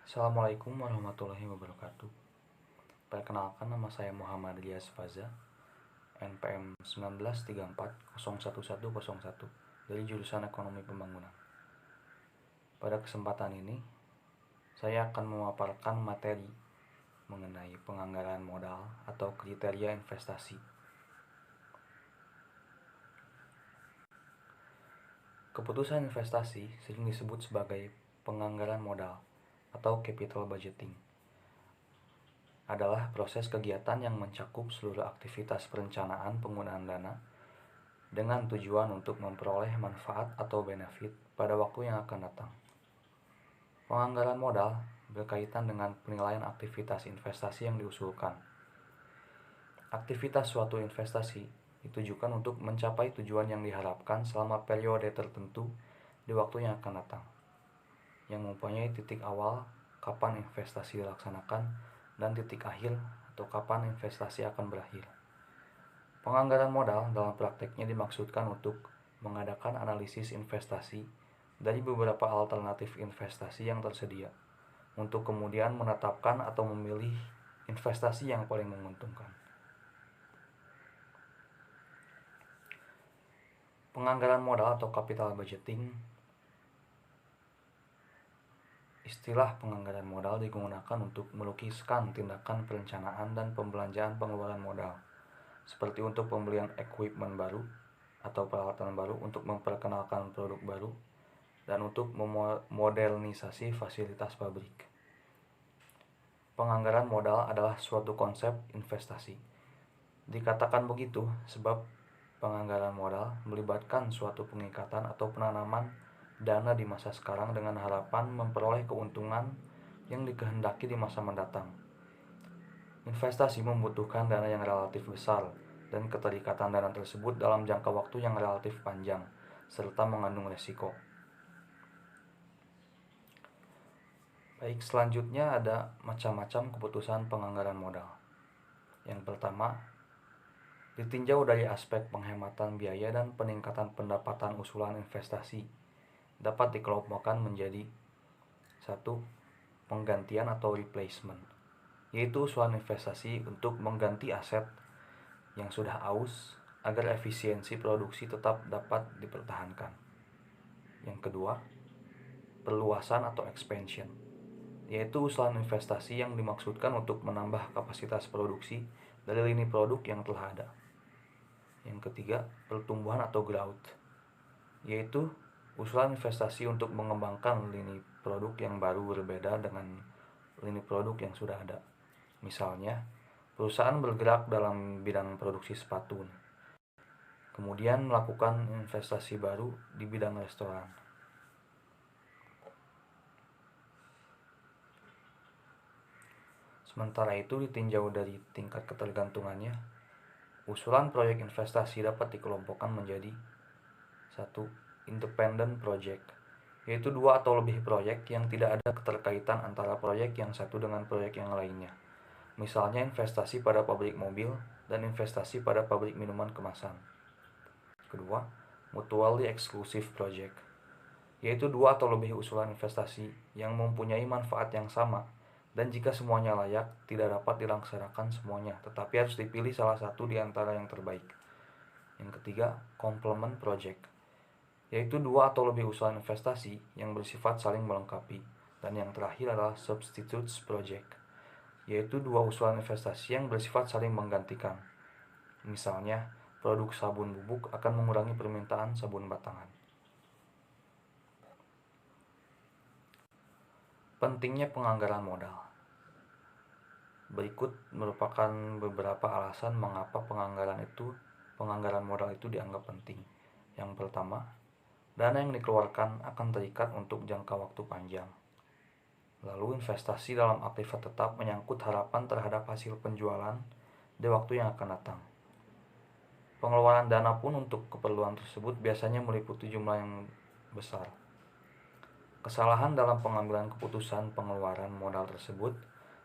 Assalamualaikum warahmatullahi wabarakatuh. Perkenalkan, nama saya Muhammad Riaz Faza, NPM 1934011101 dari jurusan Ekonomi Pembangunan. Pada kesempatan ini, saya akan memaparkan materi mengenai penganggaran modal atau kriteria investasi. Keputusan investasi sering disebut sebagai penganggaran modal atau capital budgeting. Adalah proses kegiatan yang mencakup seluruh aktivitas perencanaan penggunaan dana dengan tujuan untuk memperoleh manfaat atau benefit pada waktu yang akan datang. Penganggaran modal berkaitan dengan penilaian aktivitas investasi yang diusulkan. Aktivitas suatu investasi ditujukan untuk mencapai tujuan yang diharapkan selama periode tertentu di waktu yang akan datang, yang mempunyai titik awal kapan investasi dilaksanakan dan titik akhir atau kapan investasi akan berakhir. Penganggaran modal dalam prakteknya dimaksudkan untuk mengadakan analisis investasi dari beberapa alternatif investasi yang tersedia, untuk kemudian menetapkan atau memilih investasi yang paling menguntungkan. Penganggaran modal atau capital budgeting. Istilah penganggaran modal digunakan untuk melukiskan tindakan perencanaan dan pembelanjaan pengeluaran modal, seperti untuk pembelian equipment baru atau peralatan baru untuk memperkenalkan produk baru, dan untuk memodernisasi fasilitas pabrik. Penganggaran modal adalah suatu konsep investasi. Dikatakan begitu sebab penganggaran modal melibatkan suatu pengikatan atau penanaman dana di masa sekarang dengan harapan memperoleh keuntungan yang dikehendaki di masa mendatang. Investasi membutuhkan dana yang relatif besar dan keterikatan dana tersebut dalam jangka waktu yang relatif panjang, serta mengandung resiko. Baik, selanjutnya ada macam-macam keputusan penganggaran modal. Yang pertama, ditinjau dari aspek penghematan biaya dan peningkatan pendapatan usulan investasi. Dapat dikelompokkan menjadi 1. Penggantian atau replacement, yaitu usulan investasi untuk mengganti aset yang sudah aus agar efisiensi produksi tetap dapat dipertahankan. Yang kedua, perluasan atau expansion, yaitu usulan investasi yang dimaksudkan untuk menambah kapasitas produksi dari lini produk yang telah ada. Yang ketiga, pertumbuhan atau growth, yaitu usulan investasi untuk mengembangkan lini produk yang baru berbeda dengan lini produk yang sudah ada. Misalnya, perusahaan bergerak dalam bidang produksi sepatu, kemudian melakukan investasi baru di bidang restoran. Sementara itu, ditinjau dari tingkat ketergantungannya, usulan proyek investasi dapat dikelompokkan menjadi 1. Independent project, yaitu 2 atau lebih proyek yang tidak ada keterkaitan antara proyek yang satu dengan proyek yang lainnya. Misalnya investasi pada pabrik mobil dan investasi pada pabrik minuman kemasan. Kedua, mutually exclusive project, yaitu 2 atau lebih usulan investasi yang mempunyai manfaat yang sama, dan jika semuanya layak, tidak dapat dilaksanakan semuanya, tetapi harus dipilih salah satu di antara yang terbaik. Yang ketiga, complement project, yaitu 2 atau lebih usulan investasi yang bersifat saling melengkapi. Dan yang terakhir adalah substitutes project, yaitu 2 usulan investasi yang bersifat saling menggantikan. Misalnya, produk sabun bubuk akan mengurangi permintaan sabun batangan. Pentingnya penganggaran modal. Berikut merupakan beberapa alasan mengapa penganggaran modal itu dianggap penting. Yang pertama, dana yang dikeluarkan akan terikat untuk jangka waktu panjang. Lalu, investasi dalam aktiva tetap menyangkut harapan terhadap hasil penjualan di waktu yang akan datang. Pengeluaran dana pun untuk keperluan tersebut biasanya meliputi jumlah yang besar. Kesalahan dalam pengambilan keputusan pengeluaran modal tersebut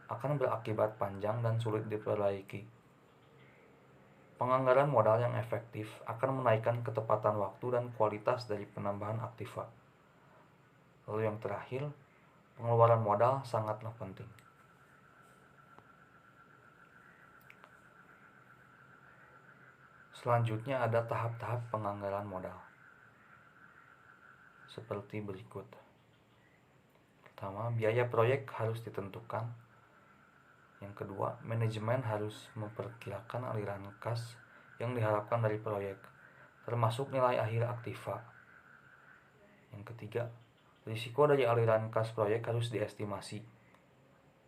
akan berakibat panjang dan sulit diperbaiki. Penganggaran modal yang efektif akan menaikkan ketepatan waktu dan kualitas dari penambahan aktiva. Lalu yang terakhir, pengeluaran modal sangatlah penting. Selanjutnya ada tahap-tahap penganggaran modal seperti berikut. Pertama, biaya proyek harus ditentukan. Yang kedua, manajemen harus memperkirakan aliran kas yang diharapkan dari proyek, termasuk nilai akhir aktiva. Yang ketiga, risiko dari aliran kas proyek harus diestimasi.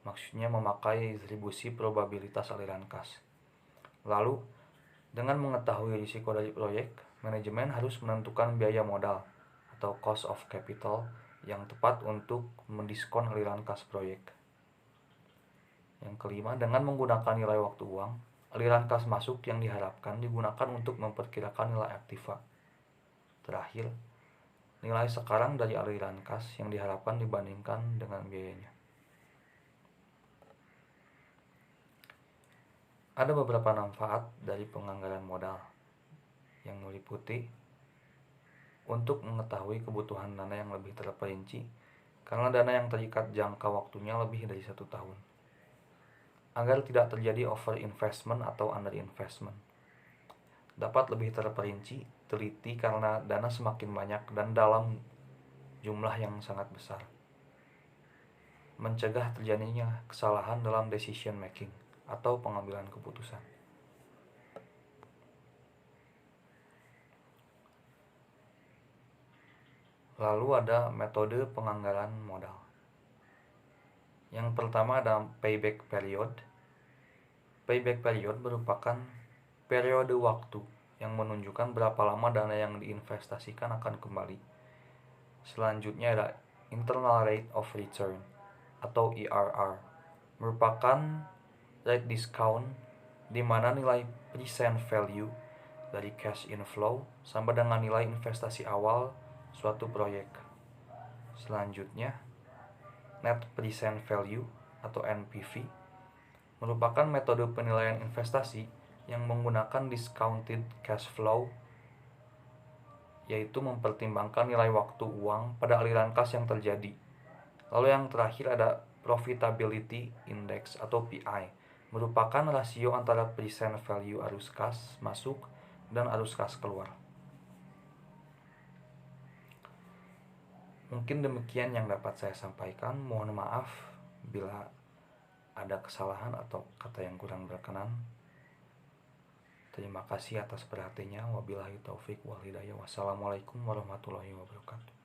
Maksudnya memakai distribusi probabilitas aliran kas. Lalu, dengan mengetahui risiko dari proyek, manajemen harus menentukan biaya modal atau cost of capital yang tepat untuk mendiskon aliran kas proyek. Yang kelima, dengan menggunakan nilai waktu uang, aliran kas masuk yang diharapkan digunakan untuk memperkirakan nilai aktiva. Terakhir, nilai sekarang dari aliran kas yang diharapkan dibandingkan dengan biayanya. Ada beberapa manfaat dari penganggaran modal yang meliputi untuk mengetahui kebutuhan dana yang lebih terperinci, karena dana yang terikat jangka waktunya lebih dari 1 tahun. Agar tidak terjadi over investment atau under investment. Dapat lebih terperinci, teliti karena dana semakin banyak dan dalam jumlah yang sangat besar. Mencegah terjadinya kesalahan dalam decision making atau pengambilan keputusan. Lalu ada metode penganggaran modal. Yang pertama ada payback period. Payback period merupakan periode waktu yang menunjukkan berapa lama dana yang diinvestasikan akan kembali. Selanjutnya ada internal rate of return atau IRR. Merupakan rate discount di mana nilai present value dari cash inflow sama dengan nilai investasi awal suatu proyek. Selanjutnya, net present value atau NPV merupakan metode penilaian investasi yang menggunakan discounted cash flow, yaitu mempertimbangkan nilai waktu uang pada aliran kas yang terjadi. Lalu yang terakhir ada profitability index atau PI, merupakan rasio antara present value arus kas masuk dan arus kas keluar. Mungkin demikian yang dapat saya sampaikan. Mohon maaf bila ada kesalahan atau kata yang kurang berkenan. Terima kasih atas perhatiannya. Wabillahi taufik wal hidayah. Wassalamualaikum warahmatullahi wabarakatuh.